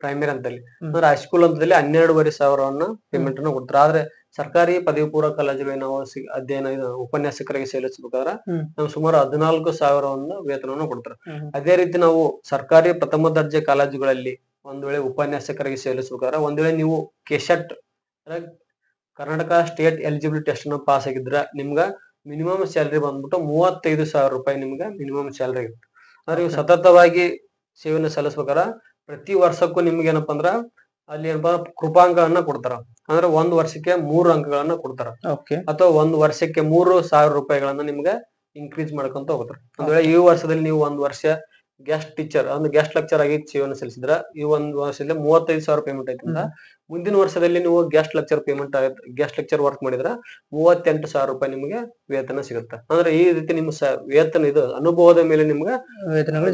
ಪ್ರೈಮರಿ ಅಂತಲ್ಲಿ. ಅಂದ್ರೆ ಹೈಸ್ಕೂಲ್ ಅಂತದಲ್ಲಿ 12,500 ಪೇಮೆಂಟ್ ಅನ್ನ ಕೊಡ್ತಾರೆ. ಆದ್ರೆ ಸರ್ಕಾರಿ ಪದವಿ ಪೂರ್ವ ಕಾಲೇಜುಗಳಿಗೆ ನಾವು ಅಧ್ಯಯನ ಉಪನ್ಯಾಸಕರಿಗೆ ಸೇರಿಸಬೇಕಾದ್ರೆ ನಾವು ಸುಮಾರು 14,000 ವೇತನವನ್ನು ಕೊಡ್ತಾರೆ. ಅದೇ ರೀತಿ ನಾವು ಸರ್ಕಾರಿ ಪ್ರಥಮ ದರ್ಜೆ ಕಾಲೇಜುಗಳಲ್ಲಿ ಒಂದ್ ವೇಳೆ ಉಪನ್ಯಾಸಕರಿಗೆ ಸೇರಿಸಬೇಕಾದ್ರೆ ಒಂದ್ ವೇಳೆ ನೀವು ಕೆಶೆಟ್ ಕರ್ನಾಟಕ ಸ್ಟೇಟ್ ಎಲಿಜಿಬಿಲಿಟಿ ಟೆಸ್ಟ್ ಅನ್ನ ಪಾಸ್ ಆಗಿದ್ರ ನಿಮ್ಗ ಮಿನಿಮಮ್ ಸ್ಯಾಲರಿ ಬಂದ್ಬಿಟ್ಟು 35,000 ರೂಪಾಯಿ ನಿಮ್ಗೆ ಮಿನಿಮಮ್ ಸ್ಯಾಲರಿ ಇರುತ್ತೆ. ಅಂದ್ರೆ ನೀವು ಸತತವಾಗಿ ಸೇವೆಯನ್ನು ಸಲ್ಲಿಸ್ಬೇಕಾರ ಪ್ರತಿ ವರ್ಷಕ್ಕೂ ನಿಮ್ಗೆ ಏನಪ್ಪಾ ಅಂದ್ರ ಅಲ್ಲಿ ಏನಪ್ಪಾ ಕೃಪಾಂಕವನ್ನ ಕೊಡ್ತಾರ. ಅಂದ್ರೆ 1 ವರ್ಷಕ್ಕೆ 3 ಅಂಕಗಳನ್ನ ಕೊಡ್ತಾರ, ಅಥವಾ 1 ವರ್ಷಕ್ಕೆ 3,000 ರೂಪಾಯಿಗಳನ್ನ ನಿಮ್ಗೆ ಇನ್ಕ್ರೀಸ್ ಮಾಡ್ಕೊಂತ ಹೋಗ್ತಾರ. ಒಂದ್ ವೇಳೆ ಈ ವರ್ಷದಲ್ಲಿ ನೀವು 1 ವರ್ಷ ಗೆಸ್ಟ್ ಟೀಚರ್ ಅಂದ್ರೆ ಗೆಸ್ಟ್ ಲೆಕ್ಚರ್ ಆಗಿ ಸೇವೆಯನ್ನು ಸಲ್ಲಿಸಿದ್ರ ಈ 1 ವರ್ಷದಲ್ಲಿ 35,000 ಪೇಮೆಂಟ್ ಆಯ್ತಂದ್ರ ಮುಂದಿನ ವರ್ಷದಲ್ಲಿ ನೀವು guest lecture payment guest lecture work ಮಾಡಿದ್ರ 38,000 ರೂಪಾಯಿ ನಿಮ್ಗೆ ವೇತನ ಸಿಗುತ್ತೆ. ಅಂದ್ರೆ ಈ ರೀತಿ ನಿಮ್ಮ ವೇತನ ಇದು ಅನುಭವದ ಮೇಲೆ ನಿಮ್ಗೆ ವೇತನಗಳು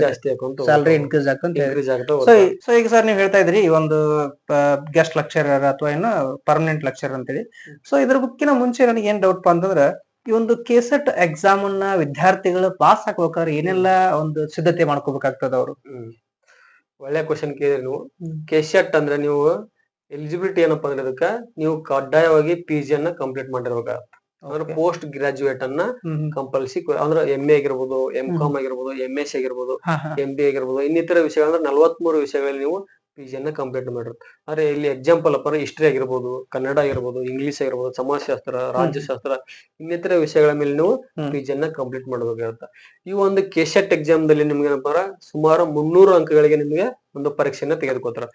ಜಾಸ್ತಿ ಆಗುತ್ತೆ, ಸ್ಯಾಲರಿ ಇನ್ಕ್ರೀಸ್ ಆಗ್ತಾ. ಸೊ ಈಗ ಸರ್ ನೀವು ಹೇಳ್ತಾ ಇದ್ರಿ ಈ ಒಂದು ಗೆಸ್ಟ್ ಲೆಕ್ಚರರ್ ಅಥವಾ ಏನು ಪರ್ಮನೆಂಟ್ ಲೆಕ್ಚರ್ ಅಂತೇಳಿ. ಸೊ ಇದ್ರ ಬುಕ್ಕಿನ ಮುಂಚೆ ನನಗೆ ಏನ್ ಡೌಟ್ ಅಂತಂದ್ರ, ಈ ಒಂದು ಕೆಸೆಟ್ ಎಕ್ಸಾಮ್ ಅನ್ನ ವಿದ್ಯಾರ್ಥಿಗಳು ಪಾಸ್ ಹಾಕ್ಬೇಕಾದ್ರೆ ಏನೆಲ್ಲ ಒಂದು ಸಿದ್ಧತೆ ಮಾಡ್ಕೋಬೇಕಾಗ್ತದ ಅವರು? ಒಳ್ಳೆ ಕ್ವಶನ್ ಕೇಳಿದ್ರಿ ನೀವು. ಕೆಸೆಟ್ ಅಂದ್ರೆ ನೀವು ಎಲಿಜಿಬಿಲಿಟಿ ಏನಪ್ಪಾ ಅಂದ್ರೆ ಅದಕ್ಕ ನೀವು ಕಡ್ಡಾಯವಾಗಿ PG ಅನ್ನ ಕಂಪ್ಲೀಟ್ ಮಾಡಿರ್ಬೇಕಾಗತ್ತೆ. ಅಂದ್ರೆ ಪೋಸ್ಟ್ ಗ್ರಾಜುಯೇಟ್ ಅನ್ನ ಕಂಪಲ್ಸಿ ಅಂದ್ರೆ MA ಆಗಿರ್ಬೋದು, MCOM ಆಗಿರ್ಬೋದು, MSc ಆಗಿರ್ಬೋದು, MBA ಆಗಿರ್ಬೋದು, ಇನ್ನಿತರ ವಿಷಯ ಅಂದ್ರೆ 43 ವಿಷಯಗಳಲ್ಲಿ ನೀವು PG ಅನ್ನ ಕಂಪ್ಲೀಟ್ ಮಾಡಿರುತ್ತೆ. ಆದ್ರೆ ಇಲ್ಲಿ ಎಕ್ಸಾಂಪಲ್ ಅಪ್ಪ ಹಿಸ್ಟ್ರಿ ಆಗಿರ್ಬೋದು, ಕನ್ನಡ ಆಗಿರ್ಬೋದು, ಇಂಗ್ಲಿಷ್ ಆಗಿರ್ಬೋದು, ಸಮಾಜಶಾಸ್ತ್ರ, ರಾಜ್ಯಶಾಸ್ತ್ರ, ಇನ್ನಿತರ ವಿಷಯಗಳ ಮೇಲೆ ನೀವು PG ಅನ್ನ ಕಂಪ್ಲೀಟ್ ಮಾಡಬೇಕಾಗುತ್ತೆ. ಈ ಒಂದು ಕೆಸೆಟ್ ಎಕ್ಸಾಮ್ ದಲ್ಲಿ ನಿಮ್ಗೆ ಏನಪ್ಪ ಸುಮಾರು 300 ಅಂಕಗಳಿಗೆ ನಿಮ್ಗೆ ಒಂದು ಪರೀಕ್ಷೆಯನ್ನ ತೆಗೆದುಕೋತಾರ.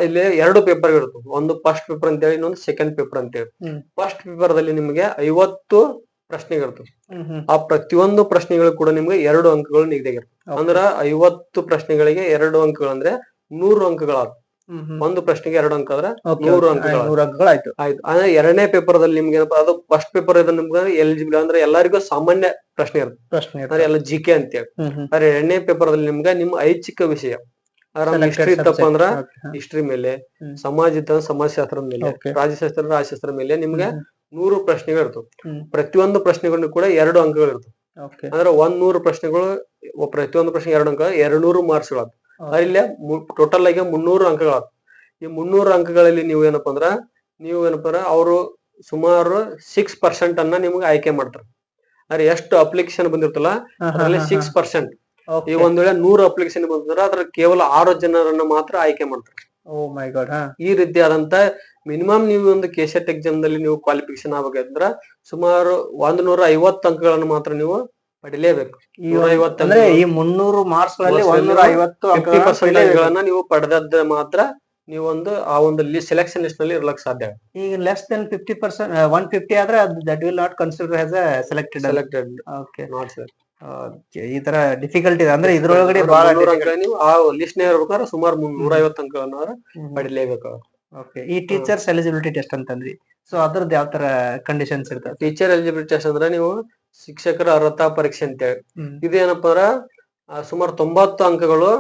ಇಲ್ಲಿ 2 ಪೇಪರ್ ಇರುತ್ತೆ, ಒಂದು ಫಸ್ಟ್ ಪೇಪರ್ ಅಂತ ಹೇಳಿ, ಇನ್ನೊಂದು ಸೆಕೆಂಡ್ ಪೇಪರ್ ಅಂತ ಹೇಳಿ. ಫಸ್ಟ್ ಪೇಪರ್ ದಲ್ಲಿ ನಿಮ್ಗೆ 50 ಪ್ರಶ್ನೆಗಳಿರ್ತವೆ. ಆ ಪ್ರತಿಯೊಂದು ಪ್ರಶ್ನೆಗಳು ಕೂಡ ನಿಮ್ಗೆ 2 ಅಂಕಗಳು ನಿಗದಿಯಾಗಿರ್ತವೆ. ಅಂದ್ರ 50 ಪ್ರಶ್ನೆಗಳಿಗೆ 2 ಅಂಕಗಳು ಅಂದ್ರೆ 100 ಅಂಕಗಳಾಗ್ತವೆ. ಒಂದು ಪ್ರಶ್ನೆಗೆ 2 ಅಂಕ ಆದ್ರೆ 100 ಅಂಕಗಳಾಯ್ತು. ಆದ್ರೆ ಎರಡನೇ ಪೇಪರ್ ದಲ್ಲಿ ನಿಮ್ಗೆ ಏನಪ್ಪಾ ಅದು ಫಸ್ಟ್ ಪೇಪರ್ ನಿಮ್ಗೆ ಎಲಿಜಿಬಲ್ ಅಂದ್ರೆ ಎಲ್ಲರಿಗೂ ಸಾಮಾನ್ಯ ಪ್ರಶ್ನೆ ಇರುತ್ತೆ, ಅಂದ್ರೆ ಎಲ್ಲ GK ಅಂತ ಹೇಳಿ. ಆದ್ರೆ ಎರಡನೇ ಪೇಪರ್ ದಲ್ಲಿ ನಿಮ್ಗೆ ನಿಮ್ಮ ಐಚ್ಛಿಕ ವಿಷಯ ಹಿಸ್ಟ್ರಿ ಇತ್ತಪ್ಪ ಅಂದ್ರ ಹಿಸ್ಟ್ರಿ ಮೇಲೆ, ಸಮಾಜಶಾಸ್ತ್ರದ ಮೇಲೆ, ರಾಜ್ಯಶಾಸ್ತ್ರದ ಮೇಲೆ ನಿಮ್ಗೆ 100 ಪ್ರಶ್ನೆಗಳು ಇರ್ತವೆ. ಪ್ರತಿಯೊಂದು ಪ್ರಶ್ನೆಗಳನ್ನು ಕೂಡ 2 ಅಂಕಗಳು ಇರ್ತವೆ. ಅಂದ್ರೆ 100 ಪ್ರಶ್ನೆಗಳು, ಪ್ರತಿಯೊಂದು ಪ್ರಶ್ನೆ 2 ಅಂಕ, 200 ಮಾರ್ಕ್ಸ್ ಗಳು. ಇಲ್ಲಿ ಟೋಟಲ್ ಆಗಿ 300 ಅಂಕಗಳಾಗ್ತವೆ. ಈ 300 ಅಂಕಗಳಲ್ಲಿ ನೀವು ಏನಪ್ಪಾ ಅಂದ್ರ ಅವರು ಸುಮಾರು 6% ಅನ್ನ ನಿಮ್ಗೆ ಆಯ್ಕೆ ಮಾಡ್ತಾರೆ. ಅಂದ್ರೆ ಎಷ್ಟು ಅಪ್ಲಿಕೇಶನ್ ಬಂದಿರ್ತಲ್ಲ ಅದರಲ್ಲಿ 6%. ಈ ಒಂದ್ ವೇಳೆ 100 ಅಪ್ಲಿಕೇಶನ್ ಬಂದ್ರೆ ಅದ್ರ ಕೇವಲ 6 ಜನರನ್ನ ಮಾತ್ರ ಆಯ್ಕೆ ಮಾಡ್ತಾರೆ. ಈ ರೀತಿಯಾದಂತ ಮಿನಿಮಮ್ ನೀವು ಒಂದು ಕೆಸೆಟ್ ಎಕ್ಸಾಮ್ ದಲ್ಲಿ ನೀವು ಕ್ವಾಲಿಫಿಕೇಶನ್ ಆಗ್ಬೇಕಂದ್ರ ಸುಮಾರು 150 ಅಂಕಗಳನ್ನು ಮಾತ್ರ ನೀವು ಪಡಿಲೇಬೇಕು. ಈ 300 ಮಾರ್ಕ್ಸ್ ಗಳಲ್ಲಿ 150 ಅಂಕಗಳನ್ನ ನೀವು ಪಡೆದದ್ದು ಮಾತ್ರ ನೀವು ಆ ಒಂದು ಸೆಲೆಕ್ಷನ್ ಲಿಸ್ಟ್ ನಲ್ಲಿ ಇರ್ಲಕ್ ಸಾಧ್ಯ. ಈಗ ಲೆಸ್ ದೆನ್ 50%, 150 ಆದ್ರೆ that will not consider as selected. ಈ ತರ ಡಿಫಿಕಲ್ಟ್ ಇದೆ. ಅಂದ್ರೆ ಇದ್ರೊಳಗಡೆ ನೀವು ಆ ಲಿಸ್ಟ್ ನೇ ಇರ್ಬೇಕಾದ್ರೆ ಸುಮಾರು 150 ಅಂಕಗಳನ್ನ ಪಡಿಲೇಬೇಕು. ಈ ಟೀಚರ್ಸ್ ಎಲಿಜಿಬಿಲಿಟಿ ಟೆಸ್ಟ್ ಅಂತಂದ್ರಿ, ಸೊ ಅದ್ರದ್ದು ಯಾವ ತರ ಕಂಡೀಷನ್ಸ್ ಇರ್ತದೆ? ಟೀಚರ್ ಎಲಿಜಿಬಿಲಿಟಿ ಟೆಸ್ಟ್ ಅಂದ್ರೆ ನೀವು ಶಿಕ್ಷಕರ ಅರ್ಹತಾ ಪರೀಕ್ಷೆ ಅಂತ ಹೇಳಿ. ಇದೇನಪ್ಪ ಅಂದ್ರ ಸುಮಾರು 90 ಅಂಕಗಳು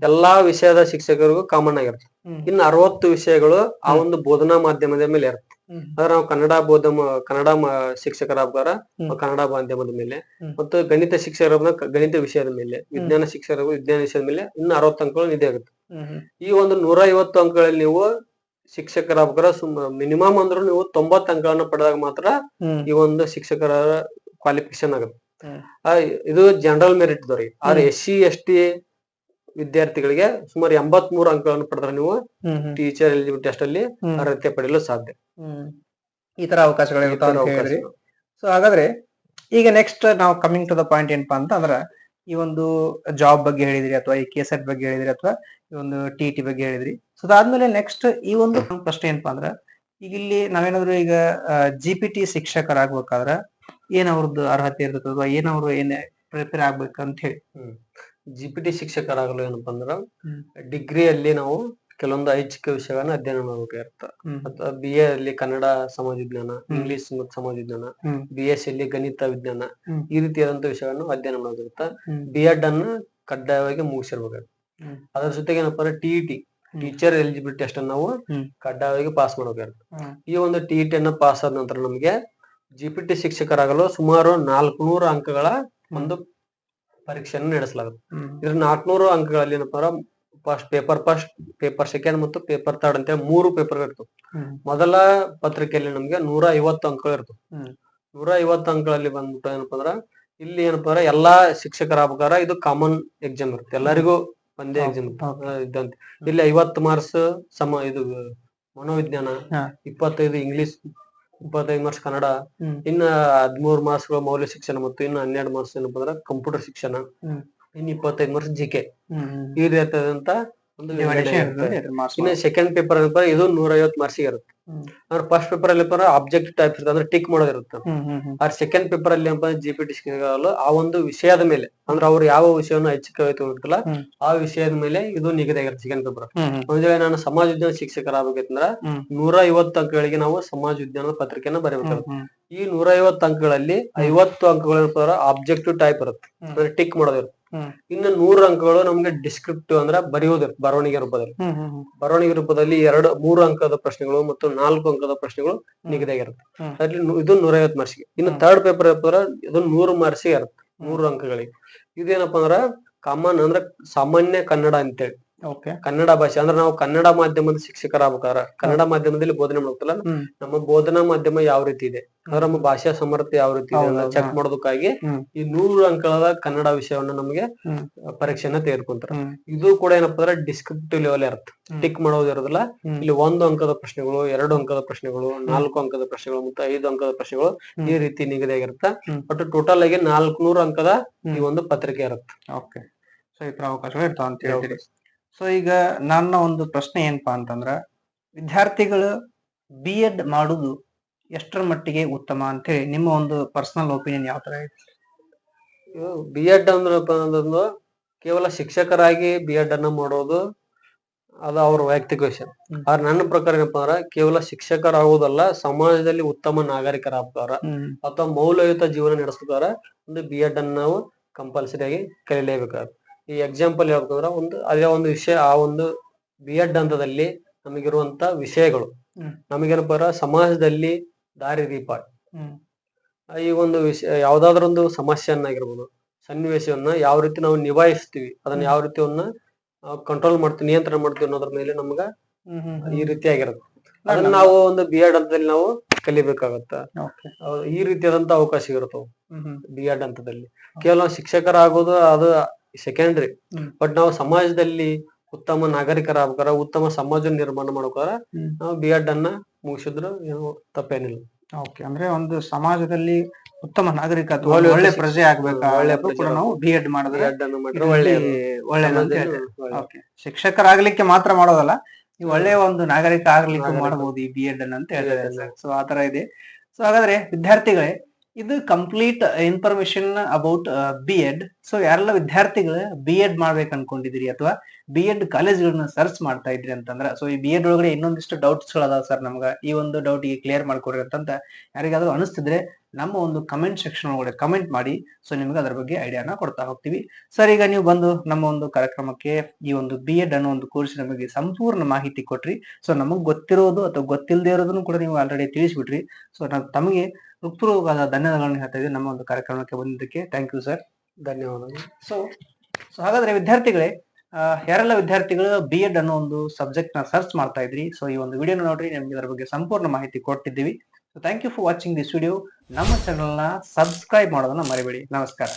ಎಲ್ಲಾ ವಿಷಯದ ಶಿಕ್ಷಕರಿಗೂ ಕಾಮನ್ ಆಗಿರುತ್ತೆ. ಇನ್ನು 60 ವಿಷಯಗಳು ಆ ಒಂದು ಬೋಧನಾ ಮಾಧ್ಯಮದ ಮೇಲೆ ಇರುತ್ತೆ. ಆದ್ರೆ ನಾವು ಕನ್ನಡ ಶಿಕ್ಷಕರಾಗ್ತಾರ ಕನ್ನಡ ಮಾಧ್ಯಮದ ಮೇಲೆ, ಮತ್ತು ಗಣಿತ ಶಿಕ್ಷಕರ ಗಣಿತ ವಿಷಯದ ಮೇಲೆ, ವಿಜ್ಞಾನ ಶಿಕ್ಷಕರು ವಿಜ್ಞಾನ ವಿಷಯದ ಮೇಲೆ ಇನ್ನು 60 ಅಂಕಗಳು ನಿಧಿ ಆಗುತ್ತೆ. ಈ ಒಂದು 150 ಅಂಕಗಳಲ್ಲಿ ನೀವು ಶಿಕ್ಷಕರಾಗ್ತಾರ ಮಿನಿಮಮ್ ಅಂದ್ರೂ ನೀವು 90 ಅಂಕಗಳನ್ನ ಪಡೆದಾಗ ಮಾತ್ರ ಈ ಒಂದು ಶಿಕ್ಷಕರ ಕ್ವಾಲಿಫಿಕೇಶನ್ ಆಗುತ್ತೆ. ಇದು ಜನರಲ್ ಮೆರಿಟ್ ದವರಿಗೆ. ಆದ್ರೆ SC ST ವಿದ್ಯಾರ್ಥಿಗಳಿಗೆ ಸುಮಾರು 83 ಅಂಕಗಳನ್ನು ಪಡೆದ್ರೆ ನೀವು ಟೀಚರ್ ಎಲಿಜಿಬಿಲಿಟಿ ಟೆಸ್ಟ್ ಅಲ್ಲಿ ಅರ್ಹತೆ ಪಡೆಯಲು ಸಾಧ್ಯ. ಈ ತರ ಅವಕಾಶಗಳಿರ್ತಾವೆ. ಸೊ ಹಾಗಾದ್ರೆ ಈಗ ನೆಕ್ಸ್ಟ್ ನಾವು ಕಮಿಂಗ್ ಟು ದ ಪಾಯಿಂಟ್ ಏನಪ್ಪಾ ಅಂತಂದ್ರ, ಈ ಒಂದು ಜಾಬ್ ಬಗ್ಗೆ ಹೇಳಿದ್ರಿ, ಅಥವಾ ಈ ಕೆಸೆಟ್ ಬಗ್ಗೆ ಹೇಳಿದ್ರಿ, ಅಥವಾ ಈ ಒಂದು TT ಬಗ್ಗೆ ಹೇಳಿದ್ರಿ. ಸೊ ಅದಾದ್ಮೇಲೆ ನೆಕ್ಸ್ಟ್ ಈ ಒಂದು ಪ್ರಶ್ನೆ ಏನಪ್ಪಾ ಅಂದ್ರ, ಈಗ ಇಲ್ಲಿ ನಾವೇನಾದ್ರು ಈಗ GPT ಶಿಕ್ಷಕರಾಗ್ಬೇಕಾದ್ರ ಏನ್ ಅವ್ರದ್ದು ಅರ್ಹತೆ ಇರ್ತದೆ ಅಥವಾ ಏನ್ ಪ್ರಿಪೇರ್ ಆಗ್ಬೇಕಂತ ಹೇಳಿ. GPT ಶಿಕ್ಷಕರಾಗಲು ಏನಪ್ಪಾ ಅಂದ್ರ ಡಿಗ್ರಿಯಲ್ಲಿ ನಾವು ಕೆಲವೊಂದು ಐಚ್ಛಿಕ ವಿಷಯಗಳನ್ನ ಅಧ್ಯಯನ ಮಾಡ್ಬೇಕಾಗಿರುತ್ತೆ. ಅಥವಾ BA ಅಲ್ಲಿ ಕನ್ನಡ ಸಮಾಜ ವಿಜ್ಞಾನ, ಇಂಗ್ಲಿಷ್ ಮತ್ತು ಸಮಾಜ ವಿಜ್ಞಾನ, BSc ಅಲ್ಲಿ ಗಣಿತ ವಿಜ್ಞಾನ, ಈ ರೀತಿಯಾದಂತ ವಿಷಯಗಳನ್ನು ಅಧ್ಯಯನ ಮಾಡೋದಿರುತ್ತೆ. B.Ed ಅನ್ನ ಕಡ್ಡಾಯವಾಗಿ ಮುಗಿಸಿರ್ಬೇಕಾಗುತ್ತೆ. ಅದ್ರ ಜೊತೆಗೆ ಏನಪ್ಪಾ ಅಂದ್ರೆ TET ಟೀಚರ್ ಎಲಿಜಿಬಿಲಿಟಿ ಟೆಸ್ಟ್ ಅನ್ನು ನಾವು ಕಡ್ಡಾಯವಾಗಿ ಪಾಸ್ ಮಾಡ್ಬೇಕಾಗುತ್ತೆ. ಈ ಒಂದು TET ಅನ್ನ ಪಾಸ್ ಆದ ನಂತರ ನಮಗೆ GPT ಶಿಕ್ಷಕರಾಗಲು ಸುಮಾರು 400 ಅಂಕಗಳ ಒಂದು ಪರೀಕ್ಷೆಯನ್ನು ನಡೆಸಲಾಗುತ್ತೆ. ಇದ್ರ 400 ಅಂಕಗಳಲ್ಲಿ ಏನಪ್ಪಾ ಫಸ್ಟ್ ಪೇಪರ್ ಸೆಕೆಂಡ್ ಮತ್ತು ಪೇಪರ್ ಥರ್ಡ್ ಅಂತ 3 ಪೇಪರ್ ಇರ್ತವೆ. ಮೊದಲ ಪತ್ರಿಕೆಯಲ್ಲಿ ನಮ್ಗೆ 150 ಅಂಕಗಳು ಇರ್ತವೆ. 150 ಅಂಕಗಳಲ್ಲಿ ಬಂದ್ಬಿಟ್ಟು ಏನಪ್ಪಾ ಅಂದ್ರ ಇಲ್ಲಿ ಏನಪ್ಪಾ ಅಂದ್ರೆ ಎಲ್ಲಾ ಶಿಕ್ಷಕರಾಗಬೇಕಾದ್ರೆ ಇದು ಕಾಮನ್ ಎಕ್ಸಾಮ್ ಇರುತ್ತೆ, ಎಲ್ಲರಿಗೂ ಒಂದೇ ಎಕ್ಸಾಮ್ ಇದ್ದಂತೆ. ಇಲ್ಲಿ 50 ಮಾರ್ಕ್ಸ್ ಇದು ಮನೋವಿಜ್ಞಾನ, 25 ಇಂಗ್ಲಿಷ್, 25 ಮಾರ್ಕ್ಸ್ ಕನ್ನಡ, ಇನ್ನ 13 ಮಾರ್ಕ್ಸ್ ಮೌಲ್ಯ ಶಿಕ್ಷಣ ಮತ್ತು ಇನ್ನು 12 ಮಾರ್ಕ್ಸ್ ಏನಪ್ಪಾ ಅಂದ್ರೆ ಕಂಪ್ಯೂಟರ್ ಶಿಕ್ಷಣ, ಇನ್ನು 25 ಮಾರ್ಕ್ಸ್ GK. ಈ ರೀತಿಯಾದಂತ ಒಂದು ಇನ್ನು ಸೆಕೆಂಡ್ ಪೇಪರ್ ಏನಪ್ಪಾ ಇದು 150 ಮಾರ್ಕ್ಸ್ ಇರುತ್ತೆ. ಅಂದ್ರೆ ಫಸ್ಟ್ ಪೇಪರ್ ಅಲ್ಲಿ ಆಬ್ಜೆಕ್ಟ್ ಟೈಪ್ ಇರುತ್ತೆ, ಅಂದ್ರೆ ಟಿಕ್ ಮಾಡೋದಿರುತ್ತೆ. ಆದ್ರೆ ಸೆಕೆಂಡ್ ಪೇಪರ್ ಅಲ್ಲಿ ಏನಪ್ಪಾ GPT ಶಿಕ್ಷಕರು ಆ ಒಂದು ವಿಷಯದ ಮೇಲೆ, ಅಂದ್ರೆ ಅವ್ರು ಯಾವ ವಿಷಯವನ್ನು ಐಚ್ಛಿಕವಾಗಿ ತಗೊಂಡಿರ್ತಲ್ಲ ಆ ವಿಷಯದ ಮೇಲೆ ಇದು ನಿಗದಿ ಆಗಿರುತ್ತೆ ಸೆಕೆಂಡ್ ಪೇಪರ್. ಒಂದ್ ವೇಳೆ ನಾನು ಸಮಾಜ ವಿಜ್ಞಾನ ಶಿಕ್ಷಕರಾಗಬೇಕಂದ್ರ 150 ಅಂಕಗಳಿಗೆ ನಾವು ಸಮಾಜ ವಿಜ್ಞಾನದ ಪತ್ರಿಕೆಯನ್ನ ಬರೀಬೇಕಾಗುತ್ತೆ. ಈ 150 ಅಂಕಗಳಲ್ಲಿ 50 ಅಂಕಗಳ ಆಬ್ಜೆಕ್ಟಿವ್ ಟೈಪ್ ಇರುತ್ತೆ, ಅಂದ್ರೆ ಟಿಕ್ ಮಾಡೋದಿರುತ್ತೆ. ಇನ್ನು 100 ಅಂಕಗಳು ನಮ್ಗೆ ಡಿಸ್ಕ್ರಿಪ್ಟಿವ್ ಅಂದ್ರೆ ಬರೆಯೋದಿರುತ್ತೆ ಬರವಣಿಗೆ ರೂಪದಲ್ಲಿ. ಬರವಣಿಗೆ ರೂಪದಲ್ಲಿ 3 ಅಂಕದ ಪ್ರಶ್ನೆಗಳು ಮತ್ತು 4 ಅಂಕದ ಪ್ರಶ್ನೆಗಳು ನಿಗದಿಯಾಗಿರುತ್ತೆ. ಅದ್ರಲ್ಲಿ ಇದು 150 ಮಾರ್ಕ್ಸ್ಗೆ. ಇನ್ನು ಥರ್ಡ್ ಪೇಪರ್ ಇದು 100 ಮಾರ್ಕ್ಸ್ಗೆ ಇರುತ್ತೆ, 3 ಅಂಕಗಳಿಗೆ. ಇದೇನಪ್ಪಾ ಅಂದ್ರ ಕಾಮನ್ ಅಂದ್ರೆ ಸಾಮಾನ್ಯ ಕನ್ನಡ ಅಂತೇಳಿ, ಕನ್ನಡ ಭಾಷೆ ಅಂದ್ರೆ ನಾವು ಕನ್ನಡ ಮಾಧ್ಯಮದ ಶಿಕ್ಷಕರಾಗಬೇಕಾದ್ರೆ ಕನ್ನಡ ಮಾಧ್ಯಮದಲ್ಲಿ ಬೋಧನೆ ಮಾಡ್ತಲ್ಲ, ನಮ್ಮ ಬೋಧನಾ ಮಾಧ್ಯಮ ಯಾವ ರೀತಿ ಇದೆ, ಅಂದ್ರೆ ನಮ್ಮ ಭಾಷಾ ಸಮರ್ಥತೆ ಯಾವ ರೀತಿ ಇದೆ ಚೆಕ್ ಮಾಡೋದಕ್ಕಾಗಿ ಈ 100 ಅಂಕದ ಕನ್ನಡ ವಿಷಯವನ್ನ ನಮಗೆ ಪರೀಕ್ಷೆಯನ್ನ ತೆಗೆದುಕೊಂತಾರೆ. ಇದು ಕೂಡ ಏನಪ್ಪಾ ಅಂದ್ರೆ ಡಿಸ್ಕ್ರಿಪ್ಟಿವ್ ಲೆವೆಲ್ ಇರುತ್ತೆ, ಟಿಕ್ ಮಾಡೋದಿರೋದಿಲ್ಲ. ಇಲ್ಲಿ 1 ಅಂಕದ ಪ್ರಶ್ನೆಗಳು, 2 ಅಂಕದ ಪ್ರಶ್ನೆಗಳು, 4 ಅಂಕದ ಪ್ರಶ್ನೆಗಳು ಮತ್ತು 5 ಅಂಕದ ಪ್ರಶ್ನೆಗಳು ಈ ರೀತಿ ನಿಗದಿಯಾಗಿರುತ್ತೆ. ಬಟ್ ಟೋಟಲ್ ಆಗಿ 400 ಅಂಕದ ಈ ಒಂದು ಪತ್ರಿಕೆ ಇರುತ್ತೆ. ಸೊ ಈ ತರ ಅವಕಾಶಗಳು ಇರ್ತಾವ ಅಂತ ಹೇಳ್ತೀರಿ. ಸೊ ಈಗ ನನ್ನ ಒಂದು ಪ್ರಶ್ನೆ ಏನಪ್ಪಾ ಅಂತಂದ್ರ, ವಿದ್ಯಾರ್ಥಿಗಳು B.Ed ಮಾಡುದು ಎಷ್ಟರ ಮಟ್ಟಿಗೆ ಉತ್ತಮ ಅಂತ ಹೇಳಿ ನಿಮ್ಮ ಒಂದು ಪರ್ಸನಲ್ ಒಪಿನಿಯನ್ ಯಾವ ತರ ಐತಿ? B.Ed ಅಂದ್ರಪ್ಪ ಅಂತಂದ್ರೆ ಕೇವಲ ಶಿಕ್ಷಕರಾಗಿ B.Ed ಅನ್ನ ಮಾಡೋದು ಅದು ಅವ್ರ ವೈಯಕ್ತಿಕ ವಿಷಯ. ಆದ್ರೆ ನನ್ನ ಪ್ರಕಾರ ಏನಪ್ಪಾ ಅಂದ್ರ ಕೇವಲ ಶಿಕ್ಷಕರಾಗುವುದಲ್ಲ, ಸಮಾಜದಲ್ಲಿ ಉತ್ತಮ ನಾಗರಿಕರಾಗ್ತಾರ ಅಥವಾ ಮೌಲ್ಯಯುತ ಜೀವನ ನಡೆಸ್ತಾರ ಒಂದು B.Ed ಅನ್ನ ನಾವು ಕಂಪಲ್ಸರಿ ಆಗಿ ಕಲಿಯಲೇಬೇಕಾಗುತ್ತೆ. ಈ ಎಕ್ಸಾಂಪಲ್ ಹೇಳ್ಬೇಕಂದ್ರ ಅದೇ ಒಂದು ವಿಷಯ, ಆ ಒಂದು B.Ed ಹಂತದಲ್ಲಿ ನಮಗಿರುವಂತ ವಿಷಯಗಳು ನಮಗೇನಪ್ಪ ಸಮಾಜದಲ್ಲಿ ದಾರಿದೀಪ. ಈ ಒಂದು ವಿಷಯ ಯಾವ್ದಾದ್ರು ಒಂದು ಸಮಸ್ಯೆಯನ್ನಾಗಿರ್ಬೋದು, ಸನ್ನಿವೇಶವನ್ನ ಯಾವ ರೀತಿ ನಾವು ನಿಭಾಯಿಸ್ತೀವಿ, ಅದನ್ನ ಯಾವ ರೀತಿ ಕಂಟ್ರೋಲ್ ಮಾಡ್ತೀವಿ, ನಿಯಂತ್ರಣ ಮಾಡ್ತೀವಿ ಅನ್ನೋದ್ರ ಮೇಲೆ ನಮ್ಗ ಈ ರೀತಿ ಆಗಿರುತ್ತೆ. ಅದನ್ನ ನಾವು ಒಂದು B.Ed ಹಂತದಲ್ಲಿ ನಾವು ಕಲಿಬೇಕಾಗತ್ತ. ಈ ರೀತಿಯಾದಂತ ಅವಕಾಶ ಇರುತ್ತವು B.Ed ಹಂತದಲ್ಲಿ. ಕೇವಲ ಶಿಕ್ಷಕರಾಗೋದು ಅದು ಸೆಕೆಂಡ್ರಿ, ಬಟ್ ನಾವು ಸಮಾಜದಲ್ಲಿ ಉತ್ತಮ ನಾಗರಿಕರಾಗ್ಬೇಕಾರ, ಉತ್ತಮ ಸಮಾಜ ನಿರ್ಮಾಣ ಮಾಡ್ಬೇಕಾರ ನಾವು B.Ed ಅನ್ನ ಮುಗಿಸಿದ್ರು ಏನು ತಪ್ಪೇನಿಲ್ಲ. ಅಂದ್ರೆ ಒಂದು ಸಮಾಜದಲ್ಲಿ ಉತ್ತಮ ನಾಗರಿಕ ಅಥವಾ ಒಳ್ಳೆ ಪ್ರಜೆ ಆಗ್ಬೇಕಾದ್ರೂ ಕೂಡ ನಾವು B.Ed ಮಾಡಿದ್ರೆ ಒಳ್ಳೆ ಶಿಕ್ಷಕರಾಗ್ಲಿಕ್ಕೆ ಮಾತ್ರ ಮಾಡೋದಲ್ಲ, ನೀವು ಒಳ್ಳೆಯ ಒಂದು ನಾಗರಿಕ ಆಗ್ಲಿಕ್ಕೆ ಮಾಡಬಹುದು ಈ B.Ed ಅನ್ನ ಅಂತ ಹೇಳಿದ್ರೆ. ಸೊ ಆತರ ಇದೆ. ಸೊ ಹಾಗಾದ್ರೆ ವಿದ್ಯಾರ್ಥಿಗಳೇ, ಇದು complete information about B.Ed. So ಯಾರೆಲ್ಲ ವಿದ್ಯಾರ್ಥಿಗಳು B.Ed ಮಾಡ್ಬೇಕು ಅನ್ಕೊಂಡಿದ್ರಿ ಅಥವಾ B.Ed ಕಾಲೇಜ್ಗಳನ್ನ ಸರ್ಚ್ ಮಾಡ್ತಾ ಇದ್ರಿ ಅಂತಂದ್ರ, ಸೊ ಈ B.Ed ಒಳಗಡೆ ಇನ್ನೊಂದಿಷ್ಟು ಡೌಟ್ಸ್ ಗಳದಾವ ಸರ್, ನಮ್ಗ ಈ ಒಂದು ಡೌಟ್ ಗೆ ಕ್ಲಿಯರ್ ಮಾಡ್ಕೊಡ್ರಿ ಅಂತ ಯಾರಿಗಾದ್ರೂ ಅನಿಸ್ತಿದ್ರೆ ನಮ್ಮ ಒಂದು ಕಮೆಂಟ್ ಸೆಕ್ಷನ್ ಒಳಗಡೆ ಕಮೆಂಟ್ ಮಾಡಿ. ಸೊ ನಿಮ್ಗೆ ಅದ್ರ ಬಗ್ಗೆ ಐಡಿಯಾನ ಕೊಡ್ತಾ ಹೋಗ್ತೀವಿ. ಸರ್, ಈಗ ನೀವು ಬಂದು ನಮ್ಮ ಒಂದು ಕಾರ್ಯಕ್ರಮಕ್ಕೆ ಈ ಒಂದು B.Ed ಅನ್ನೋ ಒಂದು ಕೋರ್ಸ್ ನಮಗೆ ಸಂಪೂರ್ಣ ಮಾಹಿತಿ ಕೊಟ್ರಿ. ಸೊ ನಮಗ್ ಗೊತ್ತಿರೋದು ಅಥವಾ ಗೊತ್ತಿಲ್ಲದೆ ಇರೋದನ್ನು ಕೂಡ ನೀವು ಆಲ್ರೆಡಿ ತಿಳಿಸ್ಬಿಟ್ರಿ. ಸೊ ನಾವು ತಮಗೆ ಹೃತ್ಪೂರ್ವಕವಾದ ಧನ್ಯವಾದಗಳನ್ನ ಹೇಳ್ತಾ ಇದ್ದೀವಿ ನಮ್ಮ ಒಂದು ಕಾರ್ಯಕ್ರಮಕ್ಕೆ ಬಂದಿದ್ದಕ್ಕೆ. Thank you sir. ಧನ್ಯವಾದಗಳು. ಸೊ ಹಾಗಾದ್ರೆ ವಿದ್ಯಾರ್ಥಿಗಳೇ, ಯಾರೆಲ್ಲ ವಿದ್ಯಾರ್ಥಿಗಳು B.Ed ಅನ್ನೋ ಒಂದು ಸಬ್ಜೆಕ್ಟ್ ನ ಸರ್ಚ್ ಮಾಡ್ತಾ ಇದ್ರಿ, ಸೊ ಈ ಒಂದು ವಿಡಿಯೋನ ನೋಡ್ರಿ, ನಿಮ್ಗೆ ಇದರ ಬಗ್ಗೆ ಸಂಪೂರ್ಣ ಮಾಹಿತಿ ಕೊಟ್ಟಿದ್ದೀವಿ. So thank you for watching this video. ನಮ್ಮ ಚಾನೆಲ್ ನ ಸಬ್ಸ್ಕ್ರೈಬ್ ಮಾಡೋದನ್ನ ಮರಿಬೇಡಿ. ನಮಸ್ಕಾರ.